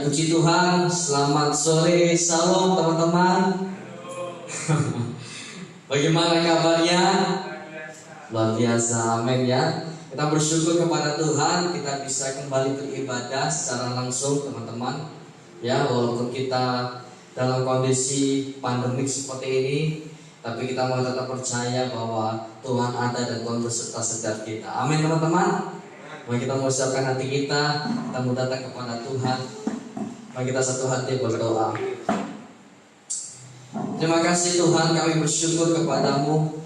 Puji Tuhan, selamat sore, salam teman-teman. Bagaimana kabarnya? Luar biasa, amin ya. Kita bersyukur kepada Tuhan, kita bisa kembali beribadah secara langsung teman-teman. Ya, walaupun kita dalam kondisi pandemik seperti ini, tapi kita mau tetap percaya bahwa Tuhan ada dan Tuhan berserta setiap kita. Amin teman-teman. Mari kita mau siapkan hati kita mau datang kepada Tuhan. Mari kita satu hati berdoa. Terima kasih Tuhan, kami bersyukur kepadamu.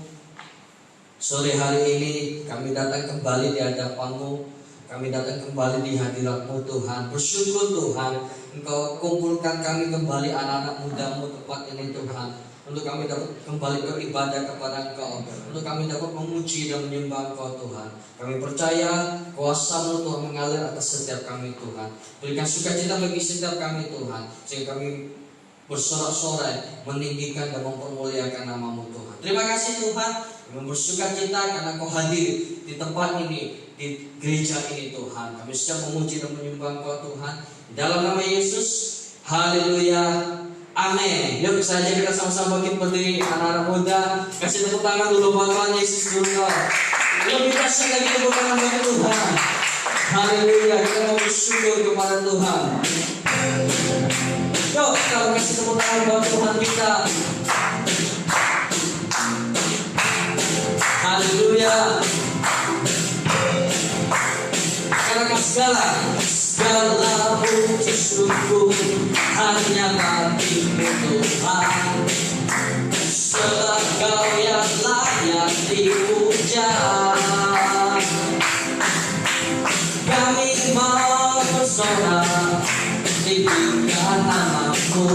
Sore hari ini kami datang kembali di hadapan-Mu. Kami datang kembali di hadirat-Mu Tuhan. Bersyukur Tuhan, Engkau kumpulkan kami kembali anak-anak muda-Mu tempat ini Tuhan. Untuk kami dapat kembali beribadah kepada Engkau, untuk kami dapat memuji dan menyembah Engkau Tuhan. Kami percaya kuasa-Mu Tuhan mengalir atas setiap kami Tuhan. Berikan sukacita bagi setiap kami Tuhan, sehingga kami bersorak-sorai meninggikan dan mempermuliakan nama-Mu Tuhan. Terima kasih Tuhan, kami bersukacita karena Kau hadir di tempat ini, di gereja ini Tuhan. Kami siap memuji dan menyembah Engkau Tuhan. Dalam nama Yesus, haleluya. Amin. Yuk saja kita sama-sama bangkit berdiri, anak-anak muda. Kasih tepuk tangan dulu buat Tuhan Yesus dulu. Lebih kasih lagi tepuk tangan bagi Tuhan. Haleluya. Kita mau bersyukur kepada Tuhan. Yuk kita kasih tepuk tangan buat Tuhan kita. Haleluya. Karena segala puji syukur hanya bagi-Mu Tuhan. Sebab Kau yang layak dipuja. Kami mau bersorak tinggikan nama-Mu.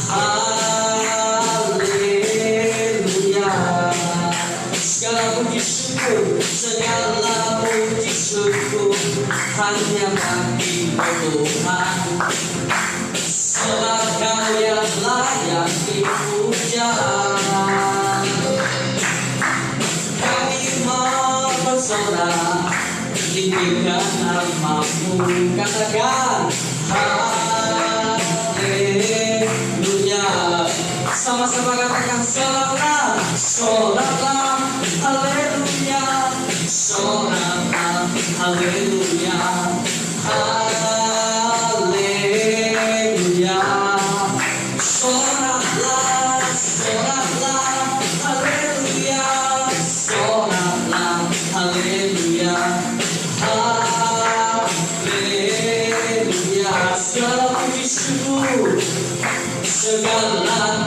Haleluya. Segala puji syukur hanya bagi-Mu Tuhan. Sebab Kau yang layak dipuja. Kami mau bersorak tinggikan nama-Mu. Katakan haleluya. Sama-sama katakan soraklah, soraklah, haleluya. Soraklah, haleluya, haleluya. Soraklah, soraklah, haleluya. Soraklah, haleluya, haleluya. Segala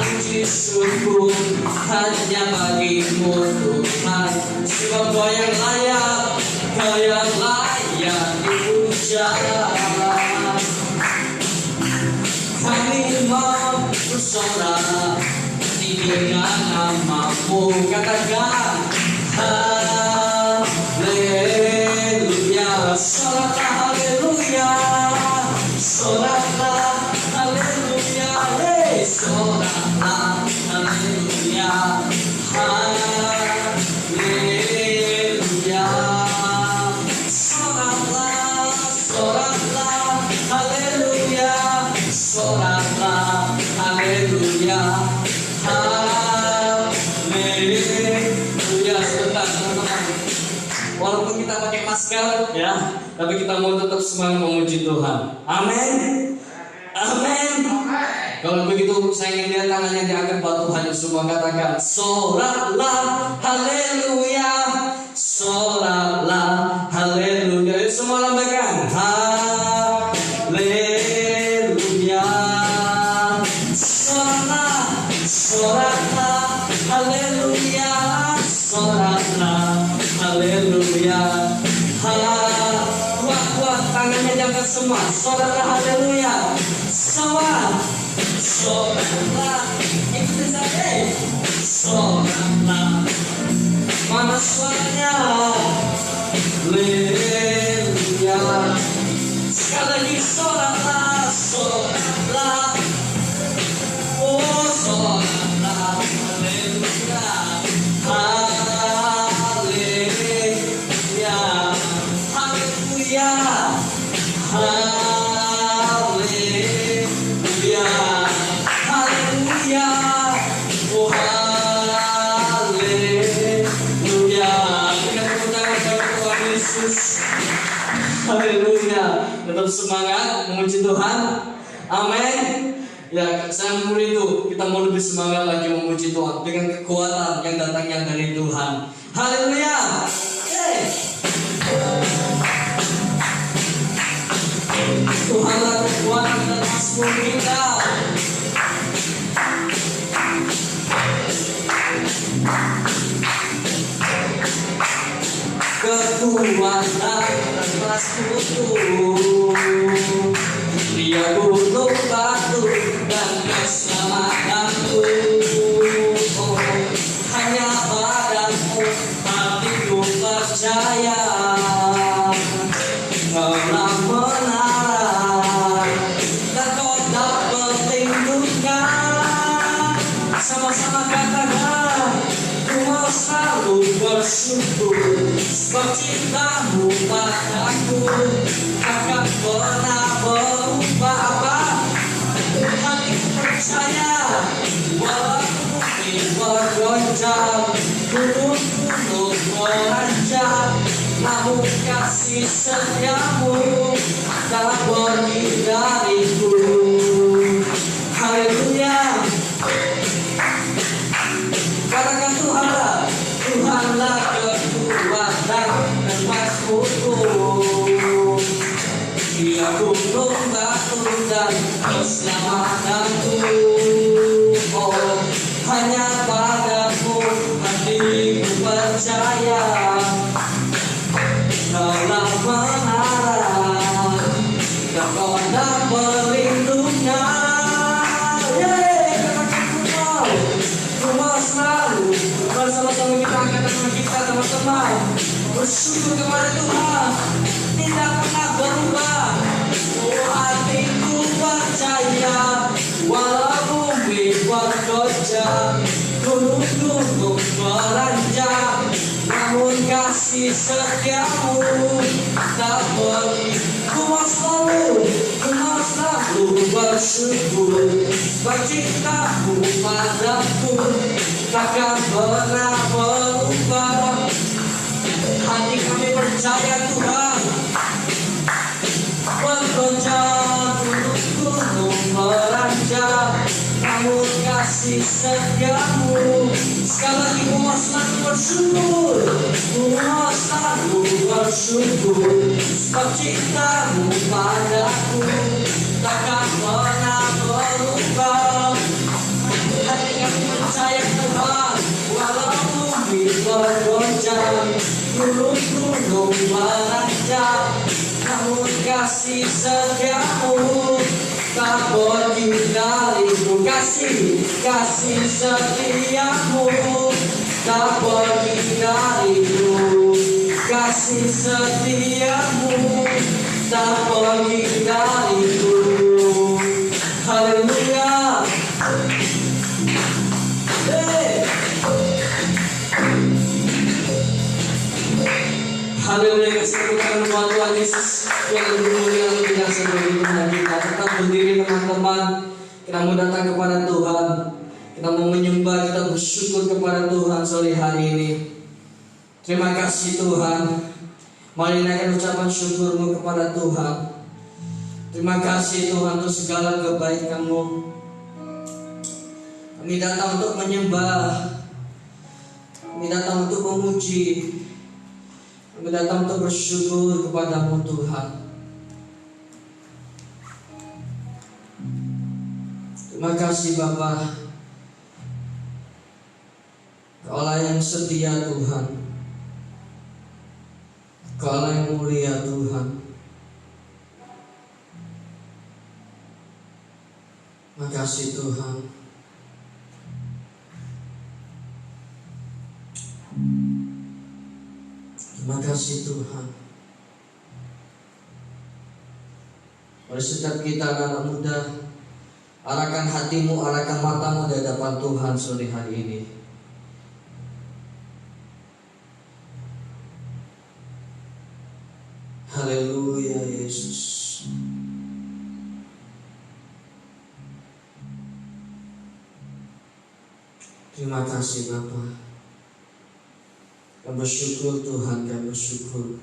puji syukur hanya bagi-Mu Tuhan. Sebab Kau yang layak, Kau yang layak dipuja. Kami mau bersorak tinggikan nama-Mu. Katakan haleluya. Soraklah haleluya. Soraklah haleluya. Soraklah haleluya. Haleluya. Soraklah, soraklah, haleluya. Soraklah, haleluya. Haleluya. Sebentar teman-teman. Walaupun kita pakai masker ya, tapi kita mau tetap semangat memuji Tuhan. Amin. Amin. Kalau begitu saya ingin lihat tangannya diangkat buat Tuhan yang semua katakan soraklah haleluya. Soraklah haleluya. Semua lambaikan haleluya. Soraklah, soraklah haleluya. Soraklah haleluya. Kuat-kuat tangannya diangkat semua. Soraklah haleluya. Soraklah, ikutin saya. Soraklah, mana suaranya? Haleluya. Sekali lagi soraklah, soraklah. Oh soraklah, haleluya. Haleluya. Haleluya. Haleluya. Haleluya. Tetap semangat memuji Tuhan. Amin. Ya, saya mau itu kita mau lebih semangat lagi memuji Tuhan dengan kekuatan yang datangnya dari Tuhan. Haleluya. Tuhanlah kekuatan dan mazmur kita. Kekuatan dan mazmurku, Dia gunung batu dan keselamatanku. Oh, hanya padamu hatiku percaya. Kaulah menara dan kau tak perlindungan. Sama-sama katakan, ku mau selalu bersyukur sebab cintamu padaku takkan pernah berubah. Apa? Hatiku percaya walaupun bumi bergoncang, gunung-gunung beranjak, namun kasih setiamu tak pergi dariku. Haleluya. Katakan Tuhanlah, Tuhanlah kekuatan dan mazmurku. Dia gunung batu dan keselamatanku. Oh, hanya padamu hatiku percaya. Kaulah menara dan kau tak perlindungan. Katakan ku mau selalu bersama-sama kita angkat tangan kita teman-teman bersyukur kepada Tuhan. Tidak pernah berubah. Oh, hatiku percaya walaupun bumi bergoncang, gunung-gunung beranjak, namun kasih setiamu tak pergi. Ku mau selalu bersyukur sebab cintamu padaku takkan pernah berubah. Hati kami percaya Tuhan, bergoncang gunung beranjak, namun kasih setiamu. Sekali lagi ku mau selalu bersyukur, ku mau selalu bersyukur sebab cintamu padaku takkan pernah berubah. Hati kami percaya Tuhan, walaupun bumi bergoncang, gunung-gunung beranjak, namun kasih setiamu tak pergi dariku. Kasih setiamu tak pergi dariku. Kasih setiamu tak pergi dariku. Haleluya. Haleluya. Kasih kepada Tuhan Yesus yang bermulia dan tidak seperti Tuhan kita. Tetap berdiri teman-teman. Kita mau datang kepada Tuhan. Kita mau menyembah, kita bersyukur kepada Tuhan sore hari ini. Terima kasih Tuhan. Mari naikkan ucapan syukurmu kepada Tuhan. Terima kasih Tuhan untuk segala kebaikan-Mu. Kami datang untuk menyembah. Kami datang untuk memuji. Kami datang untuk bersyukur kepada-Mu Tuhan. Terima kasih Bapa. Kaulah yang setia Tuhan. Kaulah yang mulia Tuhan. Terima kasih Tuhan. Terima kasih Tuhan. Oleh setiap kita anak muda, arahkan hatimu, arahkan matamu di hadapan Tuhan sore hari ini. Haleluya Yesus. Terima kasih Bapa. Kami bersyukur Tuhan, kami bersyukur.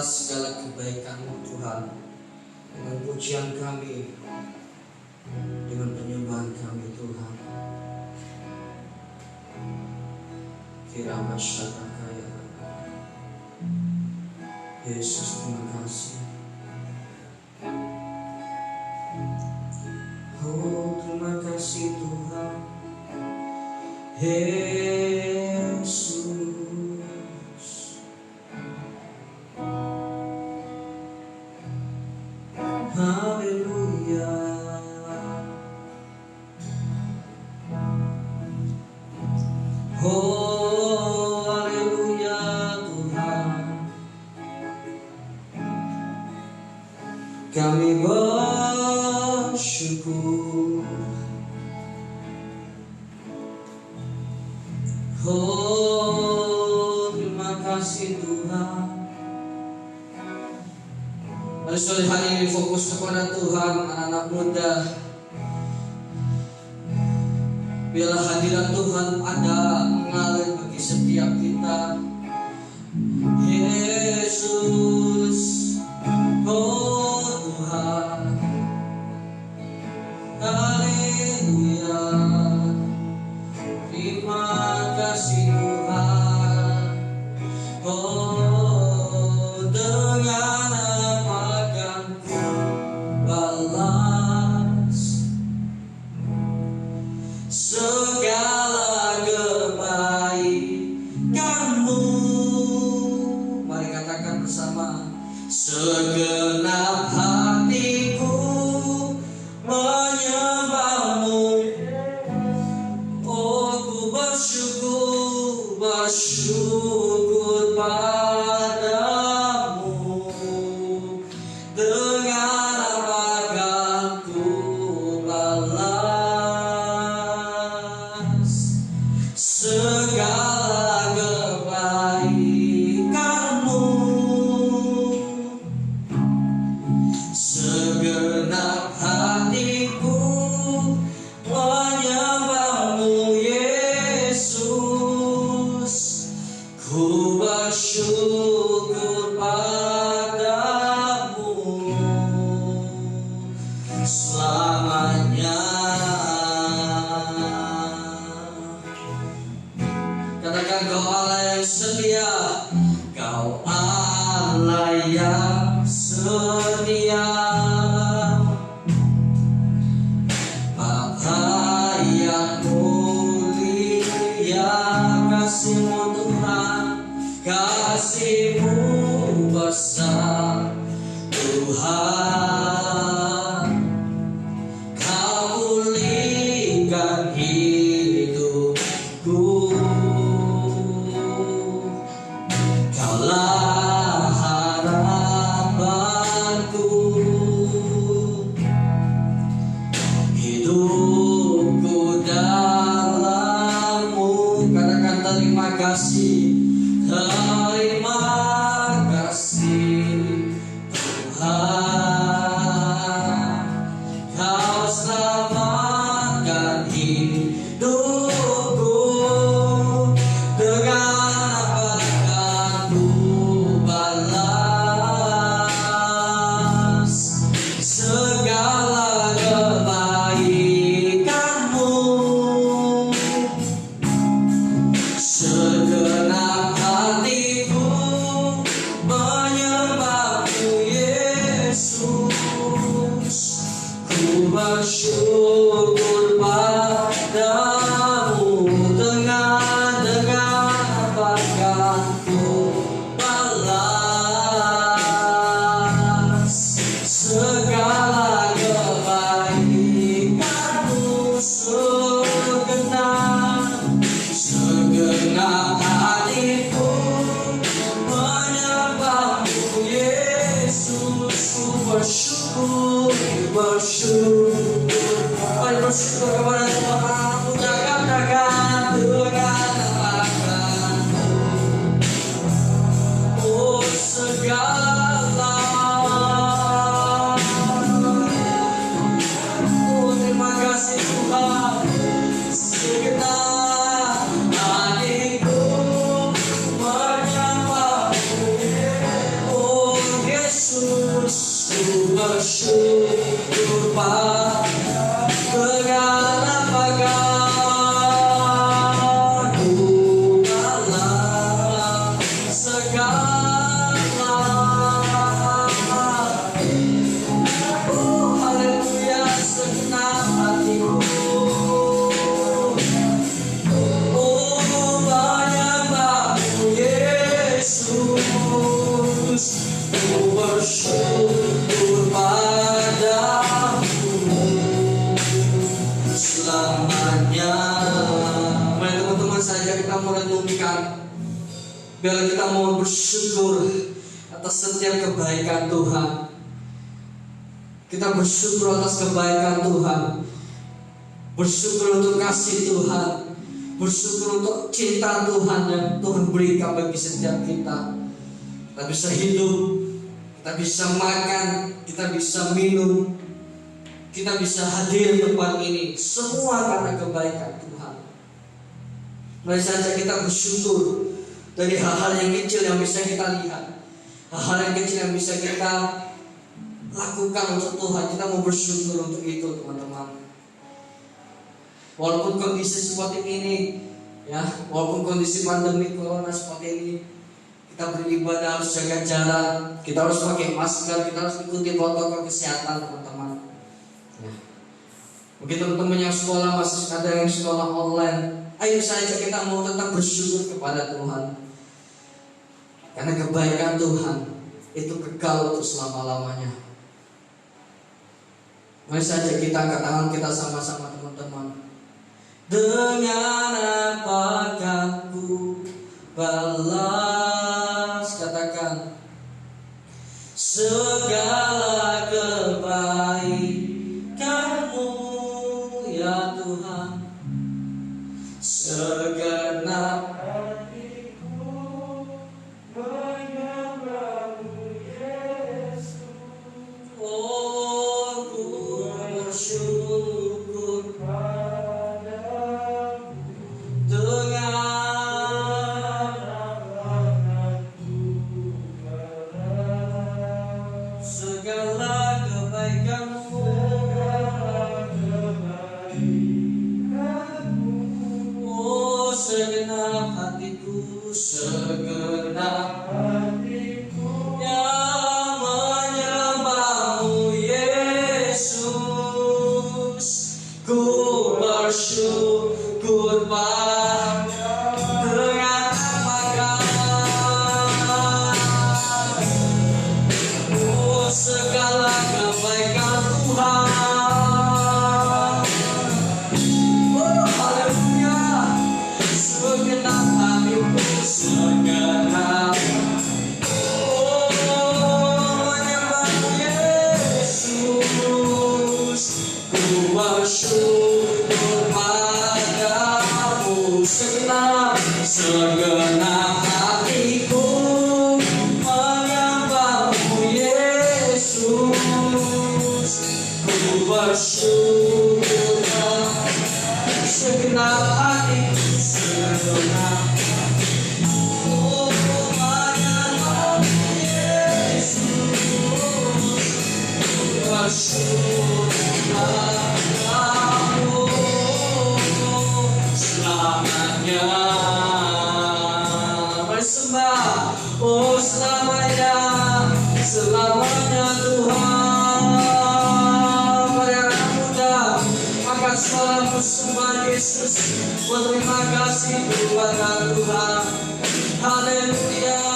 atas segala kebaikan-Mu Tuhan. Dengan pujian kami, dengan penyembahan kami Tuhan. Kiranya syadaka ya Yesus, terima kasih. Oh, terima kasih Tuhan Yesus. Haleluya. Oh, haleluya Tuhan. Kami bersyukur. Oh, terima kasih Tuhan. Mari sore hari ini fokus kepada Tuhan, anak-anak muda. Biarlah hadirat Tuhan ada mengalir bagi setiap kita. Yesus, oh Tuhan, haleluya. Terima kasih Tuhan. Oh, dengan apa kan ku balas segala kebaikan-Mu. Mari katakan bersama. Segenap hatiku menyembah-Mu. Oh, ku bersyukur, bersyukur padamu. Dengan apa akan ku balas segala kebaikan-Mu. Segenap hatiku menyembah-Mu Yesus. Ku bersyukur padamu selamanya. Katakan, Kau Allah yang setia, Kau Allah yang setia. Bapa yang mulia, kasih-Mu Tuhan, kasih-Mu besar Tuhan. Kau pulihkan hidupku. Kaulah harapanku. Hidupku dalam-Mu. Katakan terima kasih. Terima kasih Tuhan. Kau selamatkan hidupku. Dengan apa akan ku balas segala kebaikan-Mu. Segenap hatiku menyembah-Mu Yesus. Ku bersyukur padamu. Dengan apa akan ku balas segala kebaikan-Mu. Segenap hatiku menyembah-Mu Yesus. Ku bersyukur, bersyukur. Mari bersyukur kepada Tuhan. Katakan dengan apa-Mu. Oh, segala. Oh, terima kasih Tuhan. Segenap hatiku menyembah-Mu. Oh, bersyukur dengan apakah ku balas segala. Oh haleluya, segenap hatiku. Oh menyembahmu Yesus, ku bersyukur padamu selamanya. Mari teman-teman saja kita merenungkan, biar kita mau bersyukur atas setiap kebaikan Tuhan. Kita bersyukur atas kebaikan Tuhan, bersyukur untuk kasih Tuhan, bersyukur untuk cinta Tuhan yang Tuhan berikan bagi setiap kita. Kita bisa hidup, kita bisa makan, kita bisa minum, kita bisa hadir di tempat ini, semua karena kebaikan Tuhan. Mari saja kita bersyukur dari hal-hal yang kecil yang bisa kita lihat, hal-hal yang kecil yang bisa kita lakukan untuk Tuhan. Kita mau bersyukur untuk itu, teman-teman. Walaupun kondisi seperti ini, ya, walaupun kondisi pandemi corona seperti ini, kita beribadah harus jaga jarak, kita harus pakai masker, kita harus ikuti protokol kesehatan, teman-teman. Ya. Mungkin teman-teman yang sekolah masih ada yang sekolah online, ayo saja kita mau tetap bersyukur kepada Tuhan, karena kebaikan Tuhan itu kekal untuk selama-lamanya. Mari saja kita angkat tangan kita sama-sama, teman-teman. Dengan apakah ku balas, katakan, segala kebaikan-Mu ya Tuhan, segenap hatiku menyembahmu Yesus. Oh ku bersyukur segenap hatiku yang menyembahmu Yesus. Ku bersyukur dengan apakah segala kebaikan Tuhan. Haleluya, segenap hatiku, segenap menyembahmu Yesus. Ku bersyukur padamu, segenap hatiku menyembahmu Yesus. Ku bersyukur segenap hatiku, segenap selamanya. Bersembah, oh selamanya, selamanya Tuhan. Pada anak muda, angkat suara bersembah Yesus, berterima kasih kepada Tuhan. Haleluya.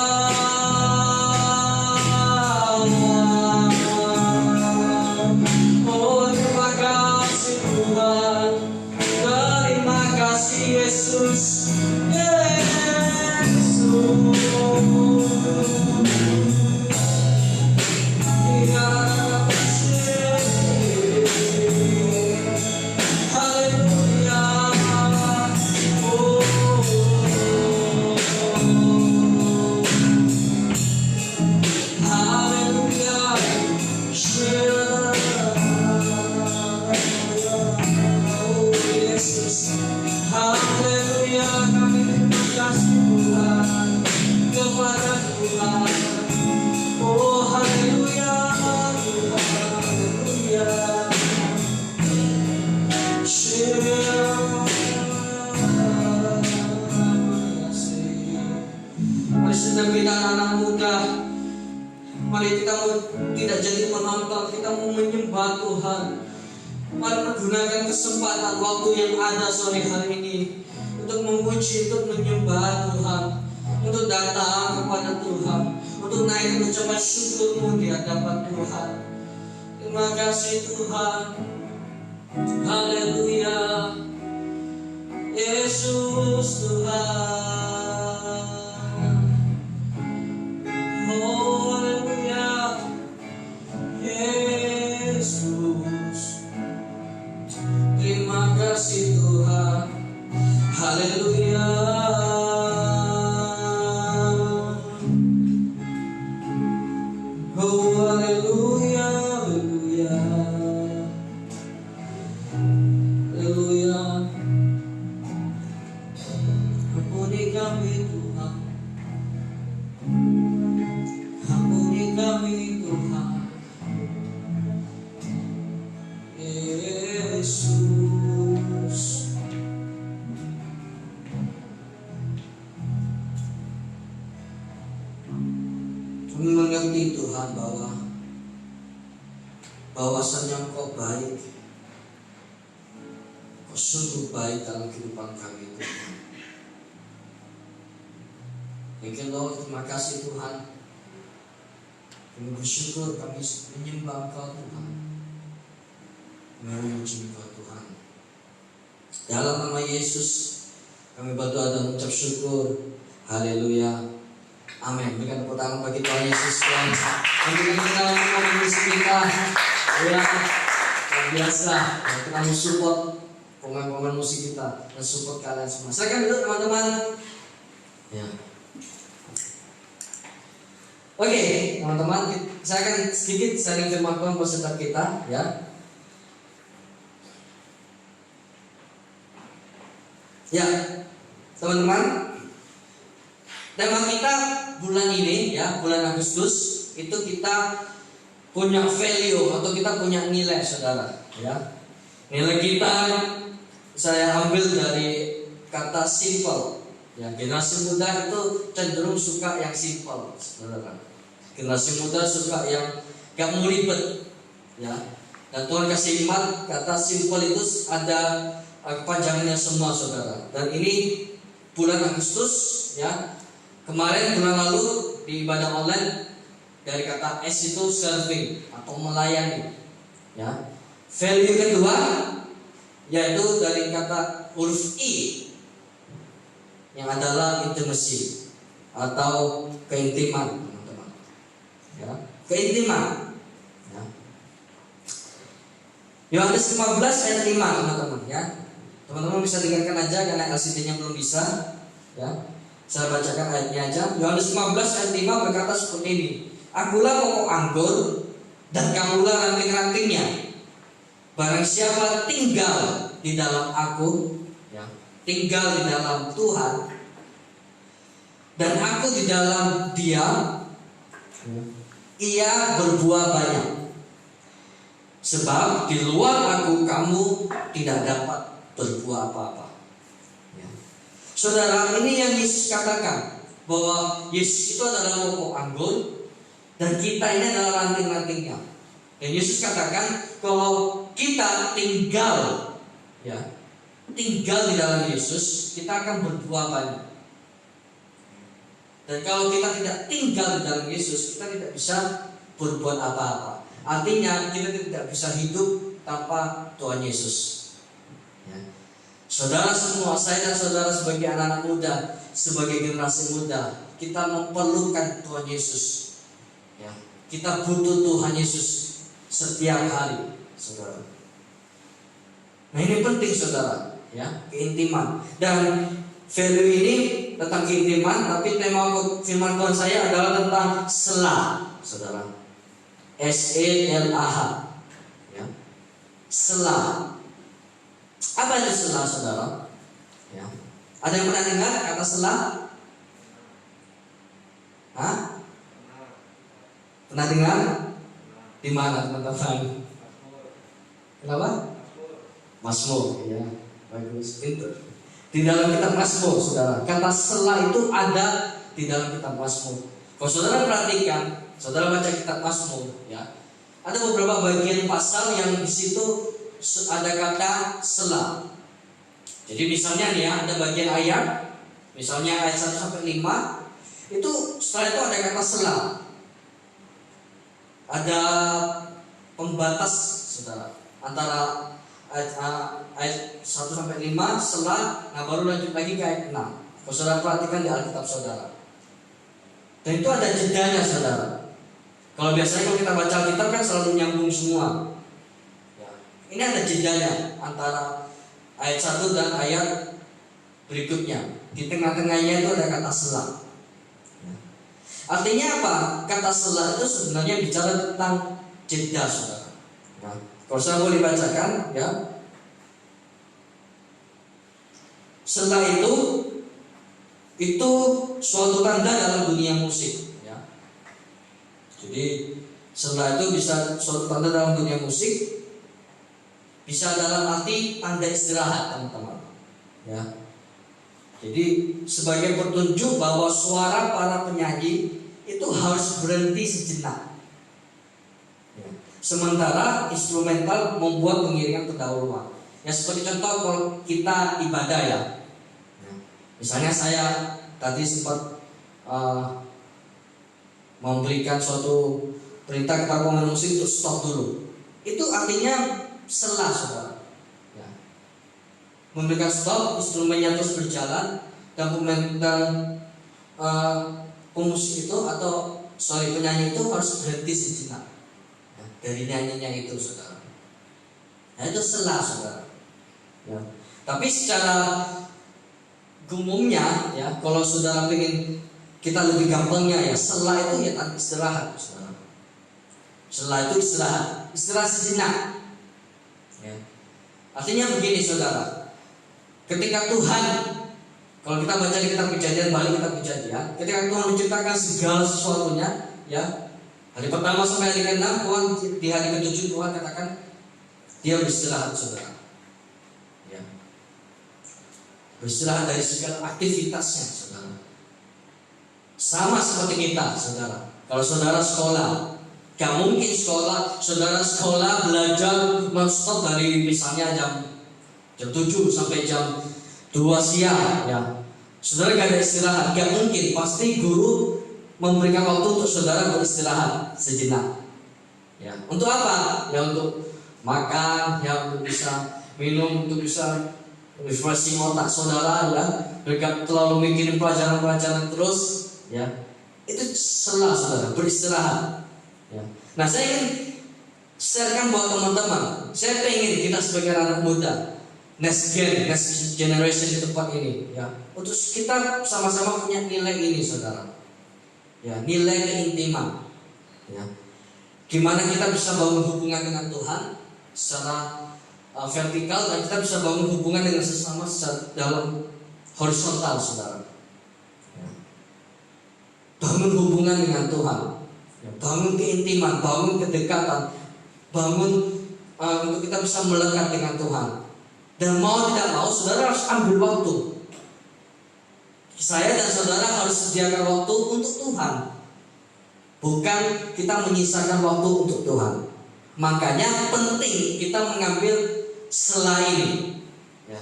Yesus, Yesus, haleluya. Mari setiap kita anak muda, mari kita tidak jadi penonton, kita mau menyembah Tuhan. Mari pergunakan kesempatan waktu yang ada sore hari ini untuk memuji, untuk menyembah Tuhan, untuk datang kepada Tuhan, untuk naik ucapan syukurmu di hadapan Tuhan. Terima kasih Tuhan. Haleluya. Yesus Tuhan. Haleluya. Yesus. Terima kasih Tuhan. Haleluya. Oh haleluya, haleluya. Haleluya. Ampuni kami Tuhan. Ampuni kami Tuhan. Yesus. Kami mengerti Tuhan bahwasannya Engkau baik, Engkau sungguh baik dalam kehidupan kami Tuhan. Thank you Lord, terima kasih Tuhan. Kami bersyukur, kami menyembah Engkau Tuhan, memuji Engkau Tuhan. Dalam nama Yesus kami berdoa dan mengucap syukur. Haleluya. Amin. Berikan tepuk tangan bagi Tuhan Yesus Tuhan. Berikan kita untuk musik kita. Ya, luar biasa. Kita mau support pemain-pemain musik kita dan support kalian semua. Silakan duduk teman-teman. Ya. Oke, teman-teman, saya akan sedikit sharing firman Tuhan buat setiap kita, ya. Ya, teman-teman. Tema kita bulan ini, ya, bulan Agustus, itu kita punya value atau kita punya nilai, saudara. Ya, nilai kita saya ambil dari kata simple. Ya, generasi muda itu cenderung suka yang simple, saudara. Generasi muda suka yang gak mau ribet, ya. Dan Tuhan kasih iman, kata simple itu ada kepanjangannya semua, saudara. Dan ini bulan Agustus, ya. Kemarin bulan lalu di ibadah online dari kata S itu serving atau melayani, ya. Value kedua yaitu dari kata huruf I yang adalah intimacy atau keintiman, teman-teman. Ya, keintiman. Ya. Yohanes 15 ayat 5, teman-teman, ya. Teman-teman bisa dengarkan aja karena LCD-nya belum bisa, ya. Saya bacakan ayatnya aja. Yohanes 15 ayat 5 berkata seperti ini. Akulah pokok anggur dan kamulah ranting-rantingnya. Barang siapa tinggal di dalam aku, ya, tinggal di dalam Tuhan, dan aku di dalam Dia, ia berbuah banyak. Sebab di luar aku kamu tidak dapat berbuah apa-apa. Saudara, ini yang Yesus katakan, bahwa Yesus itu adalah pokok anggur dan kita ini adalah ranting-rantingnya. Dan Yesus katakan kalau kita tinggal, ya, tinggal di dalam Yesus, kita akan berbuah banyak. Dan kalau kita tidak tinggal di dalam Yesus, kita tidak bisa berbuat apa-apa. Artinya kita tidak bisa hidup tanpa Tuhan Yesus. Saudara semua, saya dan saudara sebagai anak-anak muda, sebagai generasi muda, kita memerlukan Tuhan Yesus. Ya, kita butuh Tuhan Yesus setiap hari, saudara. Nah ini penting, saudara, ya, keintiman. Dan value ini tentang keintiman, tapi tema firman Tuhan saya adalah tentang selah, saudara. S-E-L-A-H, ya, selah. Apa itu selah, saudara? Ya. Ada yang pernah dengar kata selah? Hah? Pernah dengar? Di mana, teman-teman? Kenapa? Mazmur, ya, bagus, pintar. Di dalam kitab Mazmur, saudara, kata sela itu ada di dalam kitab Mazmur. Kalau saudara perhatikan, saudara baca kitab Mazmur, ya, ada beberapa bagian pasal yang di situ ada kata sela. Jadi misalnya nih ya, ada bagian ayat, misalnya ayat 1 sampai 5, itu setelah itu ada kata sela. Ada pembatas, saudara, antara ayat 1 sampai 5 sela, nah baru lanjut lagi ke ayat 6. Kalau saudara perhatikan di Alkitab saudara. Dan itu ada jedanya, saudara. Kalau biasanya kalau kita baca Alkitab kan selalu nyambung semua. Ya. Ini ada jedanya antara ayat 1 dan ayat berikutnya. Di tengah-tengahnya itu ada kata sela. Ya. Artinya apa? Kata sela itu sebenarnya bicara tentang jeda, saudara. Ya. Kalau saya boleh bacakan, ya. Sela itu suatu tanda dalam dunia musik, ya. Jadi sela itu bisa suatu tanda dalam dunia musik, bisa dalam arti tanda istirahat, teman-teman. Ya. Jadi sebagai petunjuk bahwa suara para penyanyi itu harus berhenti sejenak. Ya. Sementara instrumental membuat pengiringan pendahuluan. Ya seperti contoh kalau kita ibadah, ya. Misalnya saya tadi sempat memberikan suatu perintah kepada pemain musik untuk stop dulu. Itu artinya sela, saudara. Ya. Memberikan stop, instrumennya terus berjalan, dan pemusik itu atau penyanyi itu harus berhenti sejenak, ya, dari nyanyinya itu, saudara. Nah itu sela, saudara. Ya. Tapi secara umumnya, ya, kalau saudara ingin kita lebih gampangnya, ya, sela itu ya tanda istirahat, saudara. Sela itu istirahat sejenak. Ya. Artinya begini, saudara. Ketika Tuhan, kalau kita baca di kitab Kejadian, balik kitab Kejadian, ketika Tuhan menciptakan segala sesuatunya, ya, hari pertama sampai hari ke-6, Tuhan di hari ke-7 Tuhan katakan dia beristirahat, saudara. Ya. Beristirahat dari segala aktivitasnya, saudara. Sama seperti kita, saudara. Kalau saudara sekolah, gak mungkin saudara sekolah belajar non-stop dari misalnya jam 7 sampai jam 2 siang, ya. Saudara gak ada istirahat, gak mungkin. Pasti guru memberikan waktu untuk saudara beristirahat sejenak. Ya. Untuk apa? Ya untuk makan, ya untuk bisa minum, untuk bisa refreshing otak saudara, ya. Mereka terlalu mikirin pelajaran-pelajaran terus, ya. Itu sela, saudara, beristirahat. Ya. Nah, saya ingin sharekan buat teman-teman. Saya ingin kita sebagai anak muda, next generation di tempat ini, ya, untuk kita sama-sama punya nilai ini, saudara. Ya, nilai keintiman. Ya. Gimana kita bisa bangun hubungan dengan Tuhan secara vertikal, dan kita bisa bangun hubungan dengan sesama secara dalam horizontal, saudara. Ya. Bangun hubungan dengan Tuhan, ya, bangun keintiman, bangun kedekatan, bangun untuk kita bisa melekat dengan Tuhan. Dan mau tidak mau, saudara harus ambil waktu. Saya dan saudara harus sediakan waktu untuk Tuhan, bukan kita menyisakan waktu untuk Tuhan. Makanya penting kita mengambil selain, ya.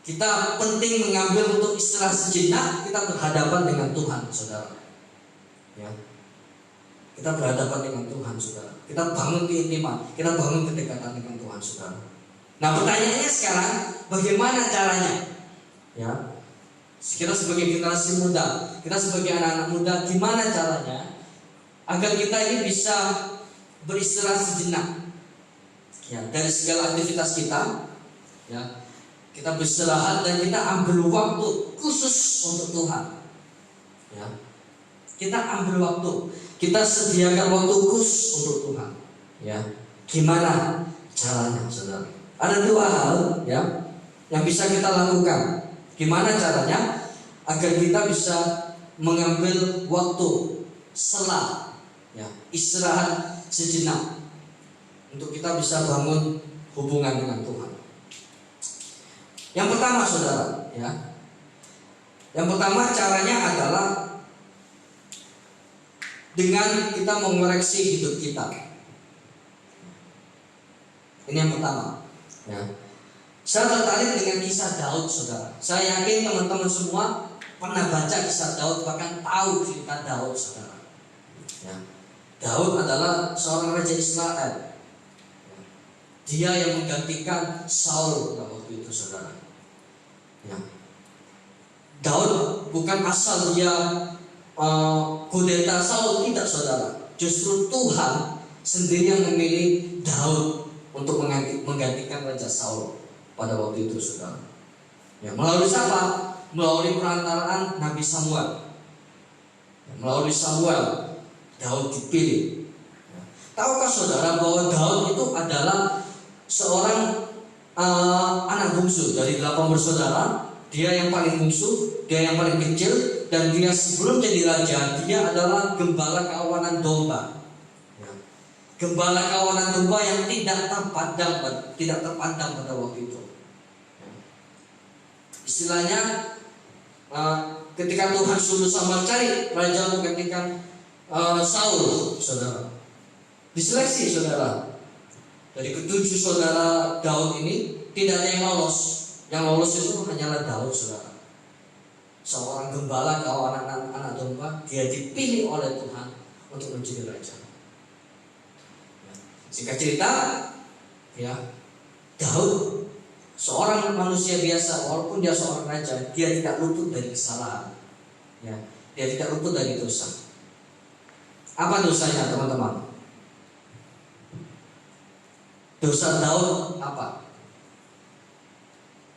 Kita penting mengambil untuk istirahat sejenak. Kita berhadapan dengan Tuhan, saudara. Ya. Kita berhadapan dengan Tuhan, saudara. Kita bangun keintiman, kita bangun kedekatan dengan Tuhan, saudara. Nah, pertanyaannya sekarang, bagaimana caranya? Ya. Kita sebagai generasi muda, kita sebagai anak-anak muda, gimana caranya agar kita ini bisa beristirahat sejenak, ya, dari segala aktivitas kita, ya, kita beristirahat dan kita ambil waktu khusus untuk Tuhan, ya, kita ambil waktu, kita sediakan waktu khusus untuk Tuhan, ya. Gimana caranya, saudara? Ada dua hal, ya, yang bisa kita lakukan. Gimana caranya agar kita bisa mengambil waktu sela, ya, istirahat sejenak. untuk kita bisa bangun hubungan dengan Tuhan. Yang pertama saudara, ya. Yang pertama caranya adalah dengan kita mengoreksi hidup kita. Ini yang pertama, ya. Saya tertarik dengan kisah Daud, saudara. Saya yakin teman-teman semua pernah baca kisah Daud, bahkan tahu cerita Daud, saudara. Ya. Daud adalah seorang raja Israel. Dia yang menggantikan Saul pada waktu itu, saudara. Ya. Daud bukan asal dia kudeta Saul, tidak, saudara. Justru Tuhan sendiri yang memilih Daud untuk menggantikan Raja Saul pada waktu itu, saudara. Ya, melalui siapa? Melalui perantaraan Nabi Samuel. Ya, melalui Samuel, Daud dipilih. Ya. Tahukah saudara bahwa Daud itu adalah seorang anak bungsu dari 8 bersaudara? Dia yang paling bungsu, dia yang paling kecil, dan dia sebelum jadi raja, dia adalah gembala kawanan domba. Ya. Gembala kawanan domba yang tidak terpandang pada waktu itu. Ya. Istilahnya, ketika Tuhan suruh Samuel cari raja untuk gantikan Saul, saudara, diseleksi, saudara. Dari ketujuh saudara Daud ini tidak ada yang lolos. Yang lolos itu hanyalah Daud, saudara. Seorang gembala kawanan anak domba, dia dipilih oleh Tuhan untuk menjadi raja. Ya. Singkat cerita, ya, Daud seorang manusia biasa, walaupun dia seorang raja, dia tidak luput dari kesalahan. Ya, dia tidak luput dari dosa. Apa dosanya, teman-teman? Dosa Daud apa?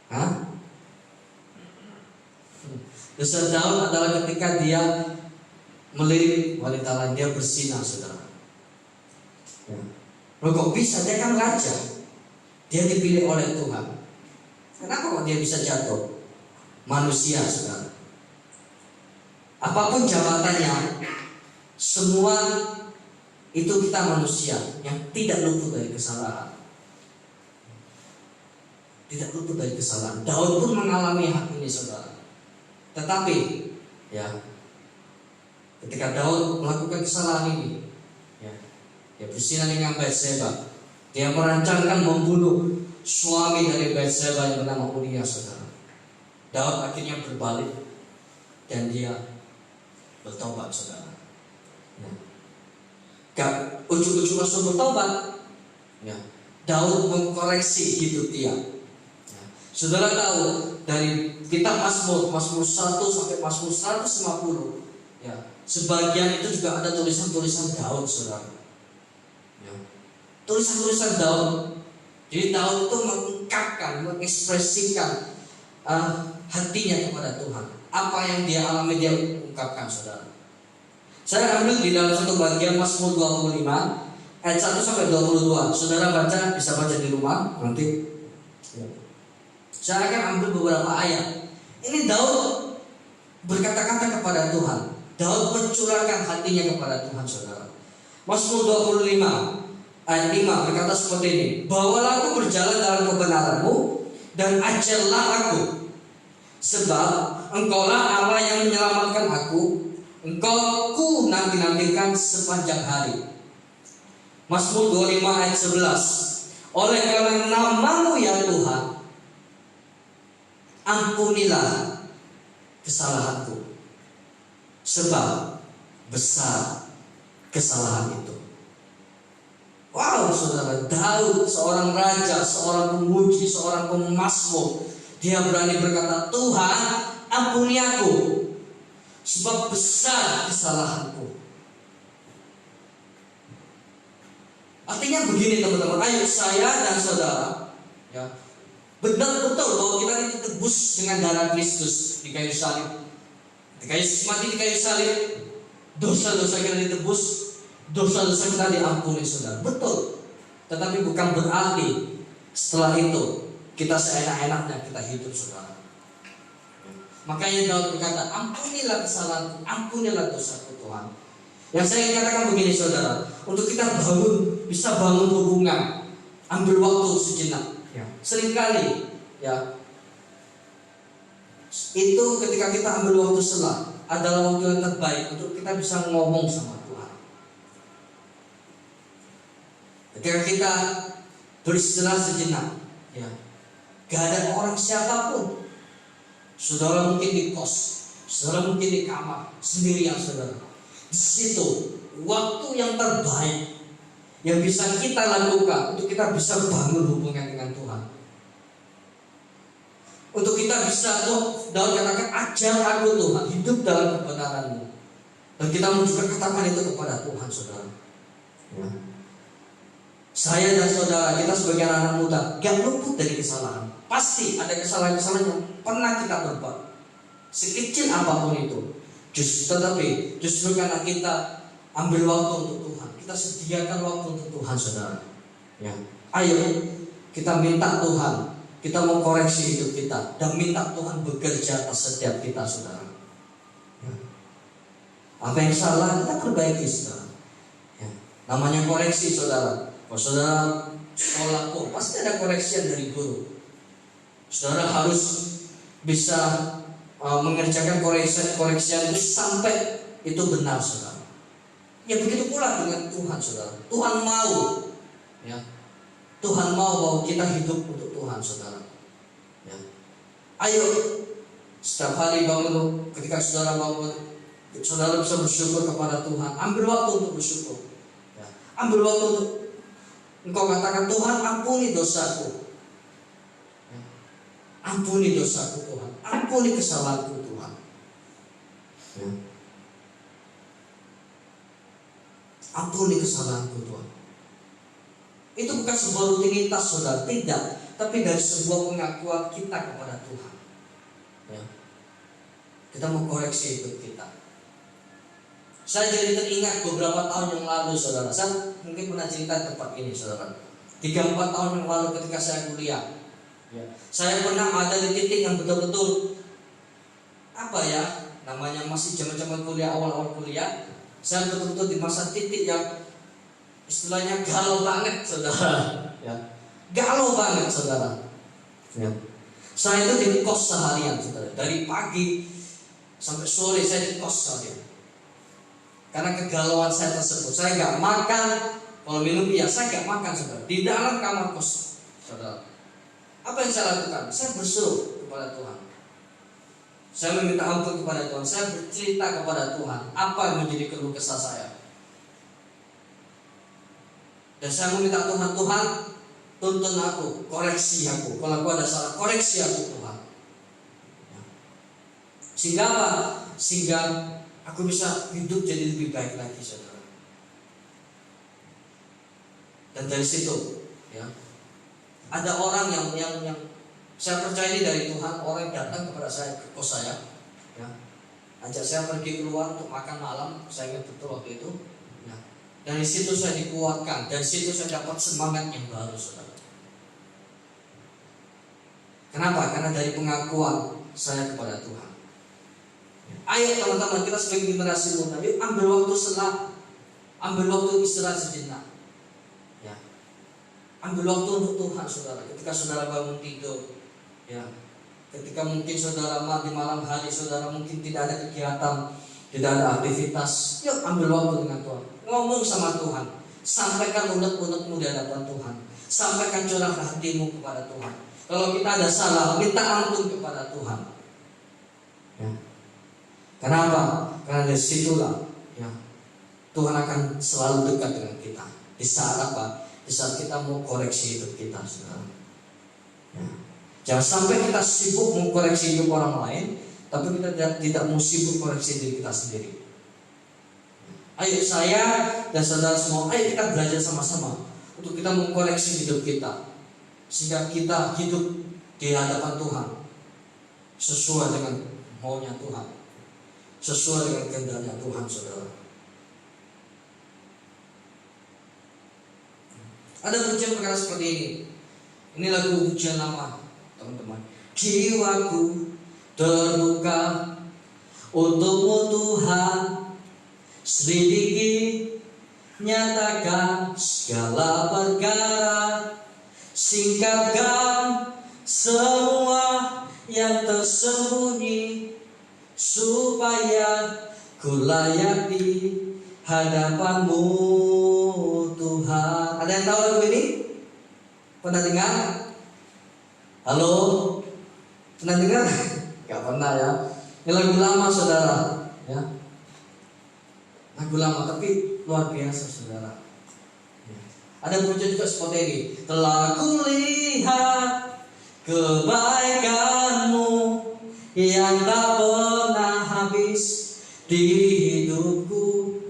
Hah? Dosa Daud adalah ketika dia melirik wanita lain, dia berzinah, saudara. Ya. Loh, kok bisa? Dia kan raja. Dia dipilih oleh Tuhan. Kenapa kok dia bisa jatuh? Manusia, saudara. Apapun jabatannya, semua itu kita manusia yang tidak luput dari kesalahan. Tidak luput dari kesalahan. Daud pun mengalami hal ini, saudara. Tetapi, ya, ketika Daud melakukan kesalahan ini, ya, dia berzina dengan Batseba. Dia merancangkan membunuh suami dari Batseba yang bernama Uria, saudara. Daud akhirnya berbalik dan dia bertobat, saudara. Ya. Gak ujung-ujung langsung bertobat. Ya. Daud mengkoreksi hidup dia. Saudara tahu dari kitab Mazmur 1 sampai Mazmur 150, ya, sebagian itu juga ada tulisan-tulisan Daud, saudara. Ya. Tulisan-tulisan Daud. Jadi Daud itu mengungkapkan, mengekspresikan hatinya kepada Tuhan. Apa yang dia alami dia ungkapkan, saudara. Saya ambil di dalam satu bagian Mazmur 25 ayat 1 sampai 22. Saudara baca, bisa baca di rumah nanti. Ya. Saya akan ambil beberapa ayat. Ini Daud berkata-kata kepada Tuhan. Daud mencurahkan hatinya kepada Tuhan, saudara. Mazmur 25 ayat 5 berkata seperti ini. Bawalah aku berjalan dalam kebenaran-Mu dan ajarlah aku. Sebab Engkaulah Allah yang menyelamatkan aku. Engkau ku nanti-nantikan sepanjang hari. Mazmur 25 ayat 11. Oleh karena nama-Mu ya Tuhan, ampunilah kesalahanku, sebab besar kesalahan itu. Wow, saudara, Daud seorang raja, seorang pemuji, seorang pemazmur, dia berani berkata, Tuhan ampuni aku, sebab besar kesalahanku. Artinya begini, teman-teman, ayo saya dan saudara, ya, benar betul bahwa kita ditebus dengan darah Kristus di kayu salib. Ketika Yesus mati di kayu salib, dosa-dosa kita ditebus, dosa-dosa kita diampuni, saudara. Betul. Tetapi bukan berarti setelah itu kita seenak-enaknya kita hidup, saudara. Makanya Daud berkata, ampunilah kesalahanku, ampunilah dosaku Tuhan. Yang saya ingin katakan begini, saudara, untuk kita bangun bisa bangun hubungan, ambil waktu sejenak. Seringkali ya, itu ketika kita ambil waktu sela adalah waktu yang terbaik untuk kita bisa ngomong sama Tuhan. Ketika kita beristirahat sejenak, ya, gak ada orang siapapun. Saudara mungkin di kos, saudara mungkin di kamar sendirian, saudara. Di situ waktu yang terbaik yang bisa kita lakukan untuk kita bisa bangun hubungan dengan Tuhan. Untuk kita bisa dalam katakan ajar aku Tuhan, hidup dalam kebenaran-Mu. Dan kita mau juga katakan itu kepada Tuhan, saudara. Ya. Saya dan saudara, kita sebagai anak muda gak luput dari kesalahan. Pasti ada kesalahan-kesalahan yang pernah kita berbuat, sekecil apapun itu. Tetapi justru karena kita ambil waktu untuk Tuhan, kita sediakan waktu untuk Tuhan, saudara. Ya. Ayo kita minta Tuhan, kita mau koreksi hidup kita dan minta Tuhan bekerja atas setiap kita, saudara. Ya. Apa yang salah kita perbaiki, saudara. Ya. Namanya koreksi, saudara. Kalau saudara sekolah kok pasti ada koreksian dari guru. Saudara harus bisa mengerjakan koreksian itu sampai itu benar, saudara. Ya begitu pula dengan Tuhan, saudara. Tuhan mau, ya, Tuhan mau bahwa kita hidup untuk Tuhan, saudara. Ya. Ayo setiap hari bangun, ketika saudara bangun, saudara bisa bersyukur kepada Tuhan. Ambil waktu untuk bersyukur. Ya. Ambil waktu untuk engkau katakan, Tuhan ampuni dosaku. Ya. Ampuni dosaku Tuhan. Ampuni kesalahanku Tuhan. Ya. Ampuni kesalahanku Tuhan. Itu bukan sebuah rutinitas, saudara, tidak. Tapi dari sebuah pengakuan kita kepada Tuhan. Ya. Kita mau koreksi hidup kita. Saya jadi teringat beberapa tahun yang lalu, saudara. Saya mungkin pernah cerita tempat ini, saudara. 3-4 tahun yang lalu ketika saya kuliah, ya, saya pernah ada di titik yang betul-betul namanya masih zaman-zaman kuliah, awal-awal kuliah. Saya betul-betul di masa titik yang istilahnya galau banget, saudara. Ya. Galau banget, saudara. Ya. Saya itu di kos seharian, saudara. Dari pagi sampai sore saya di kos seharian. Karena kegalauan saya tersebut, saya gak makan. Kalau minum ya saya gak makan, saudara. Di dalam kamar kos, saudara. Apa yang saya lakukan? Saya berseru kepada Tuhan. Saya meminta ampun kepada Tuhan. Saya bercerita kepada Tuhan apa yang menjadi keluh kesah saya. Dan saya meminta Tuhan, Tuhan tuntun aku, koreksi aku. Kalau aku ada salah, koreksi aku Tuhan. Sehingga apa? Sehingga aku bisa hidup jadi lebih baik lagi, saudara. Dan dari situ, ya, ada orang yang saya percaya dari Tuhan, orang yang datang kepada saya ke kos saya, ya, ajak saya pergi keluar untuk makan malam. Saya ingat betul waktu itu. Ya. Dari situ saya dikuatkan, dari situ saya dapat semangat yang baru, saudara. Kenapa? Karena dari pengakuan saya kepada Tuhan. Ayo teman-teman, kita sebagai generasi muda, yuk ambil waktu selah, ambil waktu istirahat sejenak. Ya. Ambil waktu untuk Tuhan, saudara. Ketika saudara bangun tidur, ya, ketika mungkin saudara di malam hari, saudara mungkin tidak ada kegiatan, tidak ada aktivitas, yuk ambil waktu dengan Tuhan. Ngomong sama Tuhan, sampaikan unek-unekmu di hadapan Tuhan, sampaikan curah hatimu kepada Tuhan. Kalau kita ada salah, minta ampun kepada Tuhan. Ya. Kenapa? Karena dari situlah, ya, Tuhan akan selalu dekat dengan kita. Di saat apa? Di saat kita mau koreksi hidup kita, saudara. Ya. Jangan sampai kita sibuk mengkoreksi hidup orang lain, tapi kita tidak mau sibuk koreksi diri kita sendiri. Ayo saya dan saudara semua, ayo kita belajar sama-sama untuk kita mengkoreksi hidup kita, sehingga kita hidup di hadapan Tuhan sesuai dengan maunya Tuhan, sesuai dengan kehendaknya Tuhan, saudara. Ada pujian perkara seperti ini. Ini lagu pujian lama, teman-teman. Jiwaku terbuka untukmu Tuhan, selidiki nyatakan segala perkara, singkapkan semua yang tersembunyi, supaya ku layak di hadapanmu Tuhan. Ada yang tahu lagu ini? Pernah dengar? Halo? Pernah dengar? Gak pernah ya. Ini lagu lama saudara, ya. Lagu lama tapi luar biasa saudara. Ada pujian juga seperti ini. Telah kulihat kebaikanmu yang tak pernah habis di hidupku.